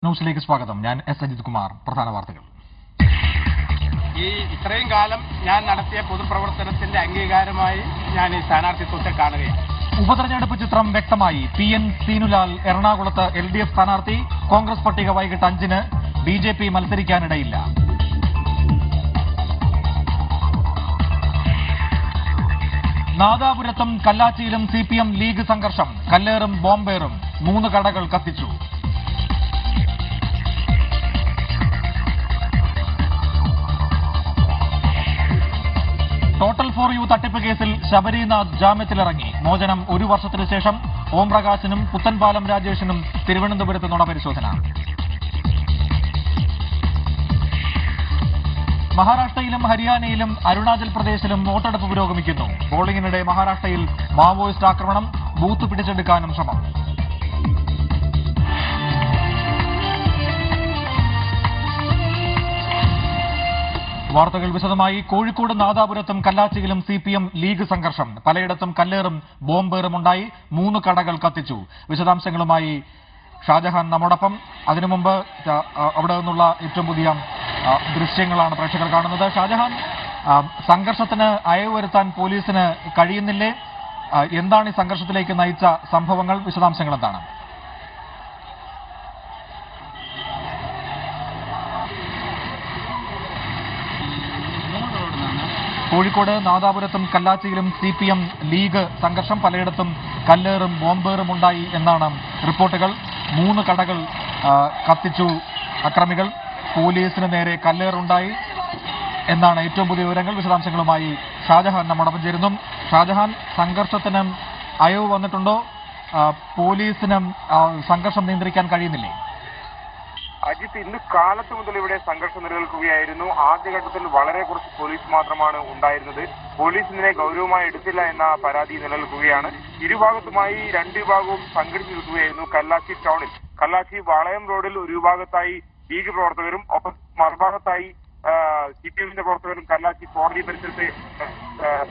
ന്യൂസിലേക്ക് സ്വാഗതം. ഞാൻ എസ് അജിത് കുമാർ. പ്രധാന വാർത്തകൾ. ഇത്രയും കാലം ഞാൻ നടത്തിയ പൊതുപ്രവർത്തനത്തിന്റെ അംഗീകാരമായി ഞാൻ ഈ സ്ഥാനാർത്ഥിത്വത്തെ കാണുകയാണ്. ഉപതെരഞ്ഞെടുപ്പ് ചിത്രം വ്യക്തമായി. PN സീനുലാൽ എറണാകുളത്ത് LDF സ്ഥാനാർത്ഥി. കോൺഗ്രസ് പട്ടിക വൈകിട്ട് 5-ന്. BJP മത്സരിക്കാനിടയില്ല. നാദാപുരത്തും കല്ലാച്ചിയിലും CPM ലീഗ് സംഘർഷം. കല്ലേറും ബോംബേറും. 3 കടകൾ കത്തിച്ചു. ടോട്ടൽ ഫോർ യു തട്ടിപ്പ് കേസിൽ ശബരിനാഥ് ജാമ്യത്തിലിറങ്ങി. മോചനം 1 വർഷത്തിനു ശേഷം. ഓംപ്രകാശിനും പുത്തൻപാലം രാജേഷിനും തിരുവനന്തപുരത്ത് നുണപരിശോധന. മഹാരാഷ്ട്രയിലും ഹരിയാനയിലും അരുണാചൽ പ്രദേശിലും വോട്ടെടുപ്പ് പുരോഗമിക്കുന്നു. പോളിംഗിനിടെ മഹാരാഷ്ട്രയിൽ മാവോയിസ്റ്റ് ആക്രമണം. ബൂത്ത് പിടിച്ചെടുക്കാനും ശ്രമം. വാർത്തകൾ വിശദമായി. കോഴിക്കോട് നാദാപുരത്തും കല്ലാച്ചിയിലും CPM ലീഗ് സംഘർഷം. പലയിടത്തും കല്ലേറും ബോംബേറും ഉണ്ടായി. 3 കടകൾ കത്തിച്ചു. വിശദാംശങ്ങളുമായി ഷാജഹാൻ നമ്മോടൊപ്പം. അതിനു മുമ്പ് അവിടെ നിന്നുള്ള ഏറ്റവും പുതിയ ദൃശ്യങ്ങളാണ് പ്രേക്ഷകർ കാണുന്നത്. ഷാജഹാൻ, സംഘർഷത്തിന് അയവ് വരുത്താൻ പോലീസിന് കഴിയുന്നില്ലേ? എന്താണ് ഈ സംഘർഷത്തിലേക്ക് നയിച്ച സംഭവങ്ങൾ? വിശദാംശങ്ങൾ എന്താണ്? കോഴിക്കോട് നാദാപുരത്തും കല്ലാച്ചിയിലും CPM ലീഗ് സംഘർഷം. പലയിടത്തും കല്ലേറും ബോംബേറും ഉണ്ടായി എന്നാണ് റിപ്പോർട്ടുകൾ. 3 കടകൾ കത്തിച്ചു അക്രമികൾ. പോലീസിന് നേരെ കല്ലേറുണ്ടായി എന്നാണ് ഏറ്റവും പുതിയ വിവരങ്ങൾ. വിശദാംശങ്ങളുമായി ഷാജഹാൻ നമ്മോടൊപ്പം ചേരുന്നു. ഷാജഹാൻ, സംഘർഷത്തിന് അയവ് വന്നിട്ടുണ്ടോ? പോലീസിന് സംഘർഷം നിയന്ത്രിക്കാൻ കഴിയുന്നില്ലേ? അജിത്ത്, ഇന്ന് കാലത്ത് മുതൽ ഇവിടെ സംഘർഷം നിലനിൽക്കുകയായിരുന്നു. ആദ്യഘട്ടത്തിൽ വളരെ കുറച്ച് പോലീസ് മാത്രമാണ് ഉണ്ടായിരുന്നത്. പോലീസ് ഇതിനെ ഗൗരവമായി എടുത്തില്ല എന്ന പരാതി നിലനിൽക്കുകയാണ്. ഇരുഭാഗത്തുമായി 2 വിഭാഗവും സംഘടിച്ചു നിൽക്കുകയായിരുന്നു. കല്ലാച്ചി ടൗണിൽ, കല്ലാച്ചി വളയം റോഡിൽ ഒരു വിഭാഗത്തായി ലീഗ് പ്രവർത്തകരും ഒപ്പം മറുഭാഗത്തായി CPMന്റെ പ്രവർത്തകരും കല്ലാച്ചി കോടതി പരിസരത്ത്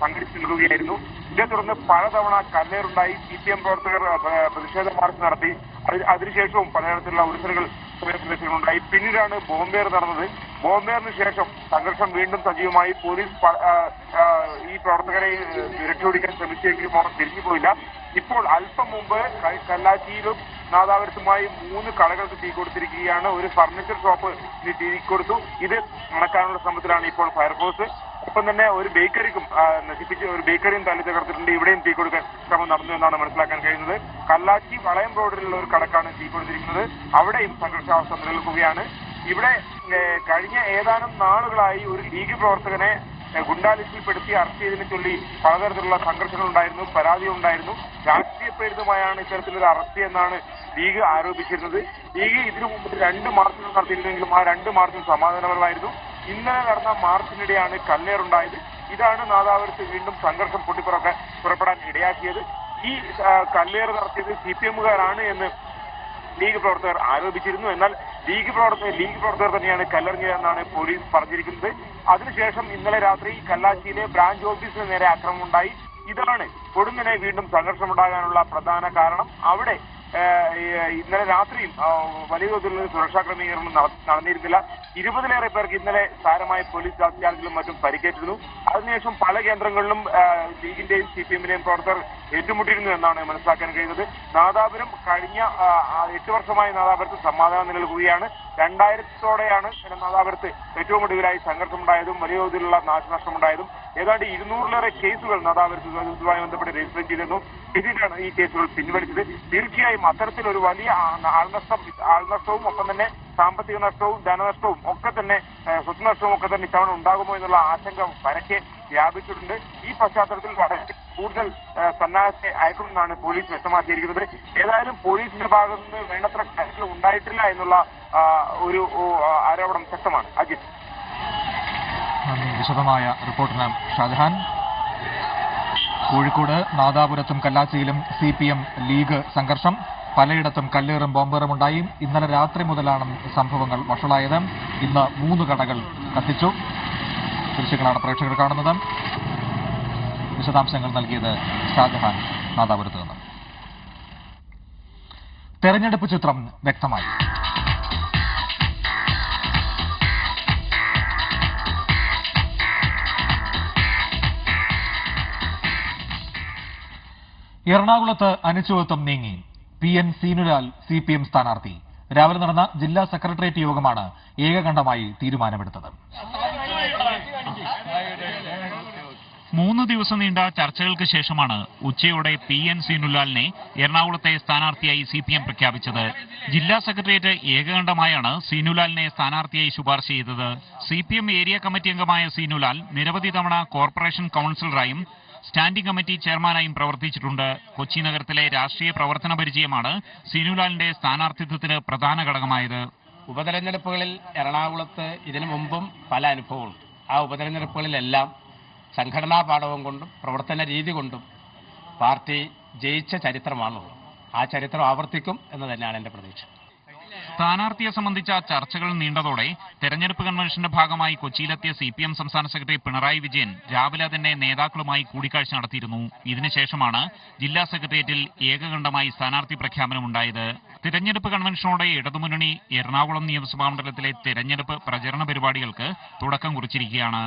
സംഘടിച്ചു നിൽക്കുകയായിരുന്നു. ഇതേ തുടർന്ന് പലതവണ കല്ലേറുണ്ടായി. CPM പ്രവർത്തകർ പ്രതിഷേധ മാർച്ച് നടത്തി. അതിനുശേഷവും പലതരത്തിലുള്ള ഉരുസലുകൾ പ്രദേശങ്ങളുണ്ടായി. പിന്നീടാണ് ബോംബേർ നടന്നത്. ബോംബേറിന് ശേഷം സംഘർഷം വീണ്ടും സജീവമായി. പോലീസ് ഈ പ്രവർത്തകരെ രക്ഷപിടിക്കാൻ ശ്രമിച്ചെങ്കിലും അവർ തിരിഞ്ഞുപോയില്ല. ഇപ്പോൾ അല്പം മുമ്പ് കല്ലാച്ചിയിലും നാദാപുരത്തുമായി 3 കടകൾക്ക് തീ കൊടുത്തിരിക്കുകയാണ്. ഒരു ഫർണിച്ചർ ഷോപ്പ് തീ കൊടുത്തു. ഇത് നടക്കാനുള്ള ശ്രമത്തിലാണ് ഇപ്പോൾ ഫയർഫോഴ്സ്. ഒപ്പം തന്നെ ഒരു ബേക്കറിക്കും ഒരു ബേക്കറിയും തല്ലി തകർത്തിട്ടുണ്ട്. ഇവിടെയും തീ കൊടുക്കാൻ ശ്രമം നടന്നു എന്നാണ് മനസ്സിലാക്കാൻ കഴിയുന്നത്. കല്ലാച്ചി വളയം റോഡിലുള്ള ഒരു കടക്കാണ് തീ കൊടുത്തിരിക്കുന്നത്. അവിടെയും സംഘർഷാവസ്ഥ നിലനിൽക്കുകയാണ്. ഇവിടെ കഴിഞ്ഞ ഏതാനും നാളുകളായി ഒരു ലീഗ് പ്രവർത്തകനെ ഗുണ്ടാലിസ്റ്റിൽപ്പെടുത്തി അറസ്റ്റ് ചെയ്തതിനെ ചൊല്ലി പലതരത്തിലുള്ള സംഘർഷങ്ങൾ ഉണ്ടായിരുന്നു, പരാതികളുണ്ടായിരുന്നു. രാഷ്ട്രീയ പ്രേരിതമായാണ് ഇത്തരത്തിലൊരു അറസ്റ്റ് എന്നാണ് ലീഗ് ആരോപിച്ചിരുന്നത്. ലീഗ് ഇതിനു മുമ്പ് 2 മാർച്ചുകൾ നടത്തിയിരുന്നെങ്കിലും ആ 2 മാർച്ചും സമാധാനപരമായിരുന്നു. ഇന്നലെ നടന്ന മാർച്ചിനിടെയാണ് കല്ലേറുണ്ടായത്. ഇതാണ് നാദാപുരത്ത് വീണ്ടും സംഘർഷം പുറപ്പെടാൻ ഇടയാക്കിയത്. ഈ കല്ലേറ് നടത്തിയത് CPMകാരാണ് എന്ന് ലീഗ് പ്രവർത്തകർ ആരോപിച്ചിരുന്നു. എന്നാൽ ലീഗ് പ്രവർത്തകർ തന്നെയാണ് കല്ലെറിഞ്ഞതെന്നാണ് പോലീസ് പറഞ്ഞിരിക്കുന്നത്. അതിനുശേഷം ഇന്നലെ രാത്രി കല്ലാച്ചിയിലെ ബ്രാഞ്ച് ഓഫീസിന് നേരെ ആക്രമണമുണ്ടായി. ഇതാണ് കൊടുങ്ങനെ വീണ്ടും സംഘർഷമുണ്ടാകാനുള്ള പ്രധാന കാരണം. അവിടെ ഇന്നലെ രാത്രിയും വലിയ തോതിലുള്ള സുരക്ഷാ ക്രമീകരണം നടന്നിരുന്നില്ല. 20-ലേറെ പേർക്ക് ഇന്നലെ സാരമായ പോലീസ് ലാത്തിച്ചാർജിലും മറ്റും പരിക്കേറ്റിരുന്നു. അതിനുശേഷം പല കേന്ദ്രങ്ങളിലും ലീഗിന്റെയും CPMന്റെയും പ്രവർത്തകർ ഏറ്റുമുട്ടിയിരുന്നു എന്നാണ് മനസ്സിലാക്കാൻ കഴിയുന്നത്. നാദാപുരം കഴിഞ്ഞ 8 വർഷമായി നാദാപുരത്ത് സമാധാനം നിലനിൽക്കുകയാണ്. 2000-ഓടെയാണ് നാദാപുരത്ത് ഏറ്റവും ഒടുവിലായി സംഘർഷമുണ്ടായതും വലിയ തോതിലുള്ള നാശനഷ്ടമുണ്ടായതും. ഏതാണ്ട് 200-ലേറെ കേസുകൾ നാദാപുരത്ത് ഇതുമായി ബന്ധപ്പെട്ട് രജിസ്റ്റർ ചെയ്തിരുന്നു. ഇതിലാണ് ഈ കേസുകൾ പിൻവലിച്ചത്. തീർച്ചയായും അത്തരത്തിലൊരു വലിയ ആൾനഷ്ടവും ഒപ്പം തന്നെ സാമ്പത്തിക നഷ്ടവും ധനനഷ്ടവും ഒക്കെ തന്നെ സ്വത്ത് നഷ്ടവും ഒക്കെ തന്നെ ഇത്തവണ ഉണ്ടാകുമോ എന്നുള്ള ആശങ്ക പരക്കെ വ്യാപിച്ചിട്ടുണ്ട്. ഈ പശ്ചാത്തലത്തിൽ വളരെ കൂടുതൽ സന്നാഹത്തെ അയക്കുമെന്നാണ് പോലീസ് വ്യക്തമാക്കിയിരിക്കുന്നത്. ഏതായാലും പോലീസിന്റെ ഭാഗത്തു നിന്ന് വേണ്ടത്ര കാര്യങ്ങൾ ഉണ്ടായിട്ടില്ല എന്നുള്ള ഒരു ആരോപണം ശക്തമാണ്. അജിത്, വിശദമായ റിപ്പോർട്ടിന് ഷാജഹാൻ. കോഴിക്കോട് നാദാപുരത്തും കല്ലാച്ചിയിലും CPM ലീഗ് സംഘർഷം. പലയിടത്തും കല്ലേറും ബോംബേറും ഉണ്ടായി. ഇന്നലെ രാത്രി മുതലാണ് സംഭവങ്ങൾ വഷളായത്. ഇന്ന് 3 കടകൾ കത്തിച്ചു. ദൃശ്യങ്ങളാണ് പ്രേക്ഷകർ കാണുന്നത്. വിശദാംശങ്ങൾ നൽകിയത് ഷാജഹാൻ നാദാപുരത്ത് നിന്ന്. തെരഞ്ഞെടുപ്പ് ചിത്രം വ്യക്തമായി. എറണാകുളത്ത് അനിശ്ചിതത്വം നീങ്ങി. PN സീനുലാൽ CPM സ്ഥാനാർത്ഥി. രാവിലെ നടന്ന ജില്ലാ സെക്രട്ടേറിയറ്റ് യോഗമാണ് ഏകകണ്ഠമായി തീരുമാനമെടുത്തത്. 3 ദിവസം നീണ്ട ചർച്ചകൾക്ക് ശേഷമാണ് ഉച്ചയോടെ PN സീനുലാലിനെ എറണാകുളത്തെ സ്ഥാനാർത്ഥിയായി CPM പ്രഖ്യാപിച്ചത്. ജില്ലാ സെക്രട്ടേറിയറ്റ് ഏകകണ്ഠമായാണ് സീനുലാലിനെ സ്ഥാനാർത്ഥിയായി ശുപാർശ ചെയ്തത്. CPM ഏരിയ കമ്മിറ്റി അംഗമായ സീനുലാൽ നിരവധി തവണ കോർപ്പറേഷൻ കൌൺസിലറായും സ്റ്റാൻഡിംഗ് കമ്മിറ്റി ചെയർമാനായും പ്രവർത്തിച്ചിട്ടുണ്ട്. കൊച്ചി നഗരത്തിലെ രാഷ്ട്രീയ പ്രവർത്തന പരിചയമാണ് സീനുലാലിന്റെ സ്ഥാനാർത്ഥിത്വത്തിന് പ്രധാന ഘടകമായത്. ഉപതെരഞ്ഞെടുപ്പുകളിൽ എറണാകുളത്ത് ഇതിനു മുമ്പും പല അനുഭവങ്ങളുണ്ട്. ആ ഉപതെരഞ്ഞെടുപ്പുകളിലെല്ലാം സംഘടനാ പാഠവും കൊണ്ടും പ്രവർത്തന രീതി കൊണ്ടും പാർട്ടി ജയിച്ച ചരിത്രമാണുള്ളത്. ആ ചരിത്രം ആവർത്തിക്കും എന്ന് തന്നെയാണ് എന്റെ പ്രതീക്ഷ. സ്ഥാനാർത്ഥിയെ സംബന്ധിച്ച ചർച്ചകൾ നീണ്ടതോടെ തെരഞ്ഞെടുപ്പ് കൺവെൻഷന്റെ ഭാഗമായി കൊച്ചിയിലെത്തിയ CPM സംസ്ഥാന സെക്രട്ടറി പിണറായി വിജയൻ രാവിലെ തന്നെ നേതാക്കളുമായി കൂടിക്കാഴ്ച നടത്തിയിരുന്നു. ഇതിനുശേഷമാണ് ജില്ലാ സെക്രട്ടേറിയറ്റിൽ ഏകകണ്ഠമായി സ്ഥാനാർത്ഥി പ്രഖ്യാപനമുണ്ടായത്. തെരഞ്ഞെടുപ്പ് കൺവെൻഷനോടെ ഇടതുമുന്നണി എറണാകുളം നിയമസഭാ മണ്ഡലത്തിലെ തെരഞ്ഞെടുപ്പ് പ്രചരണ പരിപാടികൾക്ക് തുടക്കം കുറിച്ചിരിക്കുകയാണ്.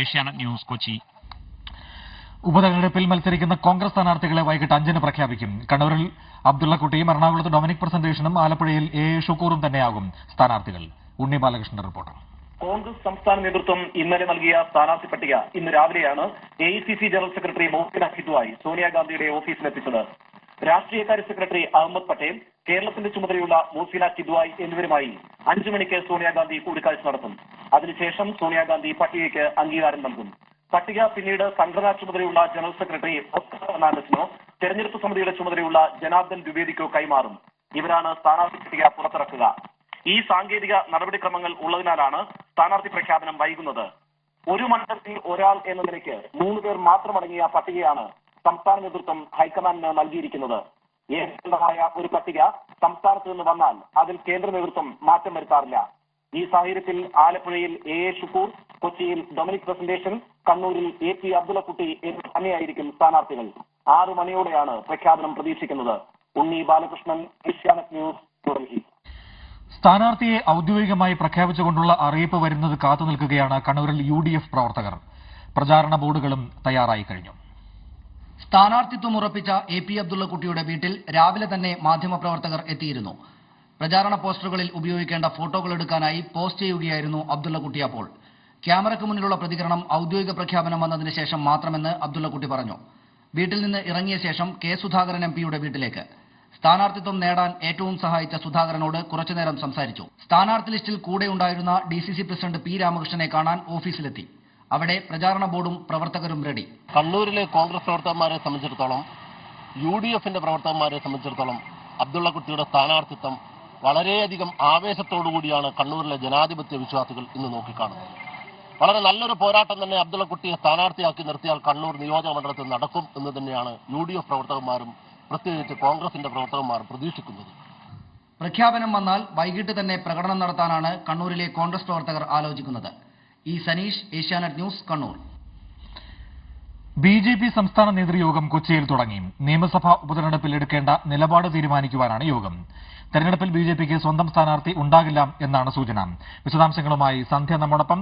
ഏഷ്യാനെറ്റ് ന്യൂസ്, കൊച്ചി. ഉപതെരഞ്ഞെടുപ്പിൽ മത്സരിക്കുന്ന കോൺഗ്രസ് സ്ഥാനാർത്ഥികളെ വൈകിട്ട് 5-ന് പ്രഖ്യാപിക്കും. കണ്ണൂരിൽ അബ്ദുള്ളക്കുട്ടിയും എറണാകുളത്ത് ഡൊമിനിക് പ്രസന്റേഷനും ആലപ്പുഴയിൽ AA ഷുക്കൂറും തന്നെയാകും സ്ഥാനാർത്ഥികൾ. ഉണ്ണി ബാലകൃഷ്ണന്റെ റിപ്പോർട്ട്. കോൺഗ്രസ് സംസ്ഥാന നേതൃത്വം ഇന്നലെ നൽകിയ സ്ഥാനാർത്ഥി പട്ടിക ഇന്ന് രാവിലെയാണ് AICC ജനറൽ സെക്രട്ടറി മോഹൻ ഹിതുവായി സോണിയാഗാന്ധിയുടെ ഓഫീസിലെത്തിച്ചത്. രാഷ്ട്രീയകാര്യ സെക്രട്ടറി അഹമ്മദ് പട്ടേൽ, കേരളത്തിന്റെ ചുമതലയുള്ള മോസിന കിദ്വായ് എന്നിവരുമായി 5 മണിക്ക് സോണിയാഗാന്ധി കൂടിക്കാഴ്ച നടത്തും. അതിനുശേഷം സോണിയാഗാന്ധി പട്ടികയ്ക്ക് അംഗീകാരം നൽകും. പട്ടിക പിന്നീട് സംഘടനാ ചുമതലയുള്ള ജനറൽ സെക്രട്ടറി ഓസ്കർ ഫെർണാണ്ടസിനോ തെരഞ്ഞെടുപ്പ് സമിതിയുടെ ചുമതലയുള്ള ജനാർദ്ദൻ ദ്വിവേദിക്കോ കൈമാറും. ഇവരാണ് സ്ഥാനാർത്ഥി പട്ടിക പുറത്തിറക്കുക. ഈ സാങ്കേതിക നടപടിക്രമങ്ങൾ ഉള്ളതിനാലാണ് സ്ഥാനാർത്ഥി പ്രഖ്യാപനം വൈകുന്നത്. ഒരു മണ്ഡലത്തിൽ ഒരാൾ എന്ന നിലയ്ക്ക് 3 പേർ മാത്രമടങ്ങിയ പട്ടികയാണ് സംസ്ഥാന നേതൃത്വം ഹൈക്കമാൻഡിന് നൽകിയിരിക്കുന്നത്. ഏകകണ്ഠമായ ഒരു പട്ടിക സംസ്ഥാനത്ത് നിന്ന് വന്നാൽ അതിൽ കേന്ദ്ര നേതൃത്വം മാറ്റം വരുത്താറില്ല. ഈ സാഹചര്യത്തിൽ ആലപ്പുഴയിൽ AA ഷുക്കൂർ, കൊച്ചിയിൽ ഡൊമിനിക് പ്രസന്റേഷൻ, കണ്ണൂരിൽ AP അബ്ദുള്ളക്കുട്ടി എന്നിവർ തന്നെയായിരിക്കും സ്ഥാനാർത്ഥികൾ. 6 മണിയോടെയാണ് പ്രഖ്യാപനം പ്രതീക്ഷിക്കുന്നത്. ഉണ്ണി ബാലകൃഷ്ണൻ, ഏഷ്യാനെറ്റ് ന്യൂസ്, ന്യൂഡൽഹി. സ്ഥാനാർത്ഥിയെ ഔദ്യോഗികമായി പ്രഖ്യാപിച്ചുകൊണ്ടുള്ള അറിയിപ്പ് വരുന്നത് കാത്തുനിൽക്കുകയാണ് കണ്ണൂരിൽ UDF പ്രവർത്തകർ. പ്രചാരണ ബോർഡുകളും തയ്യാറായി കഴിഞ്ഞു. സ്ഥാനാർത്ഥിത്വം ഉറപ്പിച്ച AP അബ്ദുള്ളക്കുട്ടിയുടെ വീട്ടിൽ രാവിലെ തന്നെ മാധ്യമപ്രവർത്തകർ എത്തിയിരുന്നു. പ്രചാരണ പോസ്റ്ററുകളിൽ ഉപയോഗിക്കേണ്ട ഫോട്ടോകൾ എടുക്കാനായി പോസ്റ്റ് ചെയ്യുകയായിരുന്നു അബ്ദുള്ളക്കുട്ടി. അപ്പോൾ ക്യാമറയ്ക്ക് മുന്നിലുള്ള പ്രതികരണം ഔദ്യോഗിക പ്രഖ്യാപനം വന്നതിന് ശേഷം മാത്രമെന്ന് അബ്ദുള്ളക്കുട്ടി പറഞ്ഞു. വീട്ടിൽ നിന്ന് ഇറങ്ങിയ ശേഷം K സുധാകരൻ MPയുടെ വീട്ടിലേക്ക്. സ്ഥാനാർത്ഥിത്വം നേടാൻ ഏറ്റവും സഹായിച്ച സുധാകരനോട് കുറച്ചുനേരം സംസാരിച്ചു. സ്ഥാനാർത്ഥി ലിസ്റ്റിൽ കൂടെ ഉണ്ടായിരുന്ന DCC പ്രസിഡന്റ് P രാമകൃഷ്ണനെ കാണാൻ ഓഫീസിലെത്തി. അവിടെ പ്രചാരണ ബോർഡും പ്രവർത്തകരും റെഡി. കണ്ണൂരിലെ കോൺഗ്രസ് പ്രവർത്തകന്മാരെ സംബന്ധിച്ചിടത്തോളം, UDFന്റെ പ്രവർത്തകന്മാരെ സംബന്ധിച്ചിടത്തോളം അബ്ദുള്ളക്കുട്ടിയുടെ സ്ഥാനാർത്ഥിത്വം വളരെയധികം ആവേശത്തോടുകൂടിയാണ് കണ്ണൂരിലെ ജനാധിപത്യ വിശ്വാസികൾ ഇന്ന് നോക്കിക്കാണുന്നത്. വളരെ നല്ലൊരു പോരാട്ടം തന്നെ അബ്ദുള്ളക്കുട്ടിയെ സ്ഥാനാർത്ഥിയാക്കി നിർത്തിയാൽ കണ്ണൂർ നിയോജക മണ്ഡലത്തിൽ നടക്കും എന്ന് തന്നെയാണ് UDF പ്രവർത്തകന്മാരും പ്രത്യേകിച്ച് കോൺഗ്രസിന്റെ പ്രവർത്തകന്മാരും പ്രതീക്ഷിക്കുന്നത്. പ്രഖ്യാപനം വന്നാൽ വൈകിട്ട് തന്നെ പ്രകടനം നടത്താനാണ് കണ്ണൂരിലെ കോൺഗ്രസ് പ്രവർത്തകർ ആലോചിക്കുന്നത്. സനീഷ്, ഏഷ്യാനെറ്റ് ന്യൂസ്, കണ്ണൂർ. BJP സംസ്ഥാന നേതൃയോഗം കൊച്ചിയിൽ തുടങ്ങി. നിയമസഭാ ഉപതെരഞ്ഞെടുപ്പിൽ എടുക്കേണ്ട നിലപാട് തീരുമാനിക്കുവാനാണ് യോഗം. തെരഞ്ഞെടുപ്പിൽ BJPക്ക് സ്വന്തം സ്ഥാനാർത്ഥി ഉണ്ടാകില്ല എന്നാണ് സൂചന. വിശദാംശങ്ങളുമായി സന്ധ്യ നമ്മോടൊപ്പം.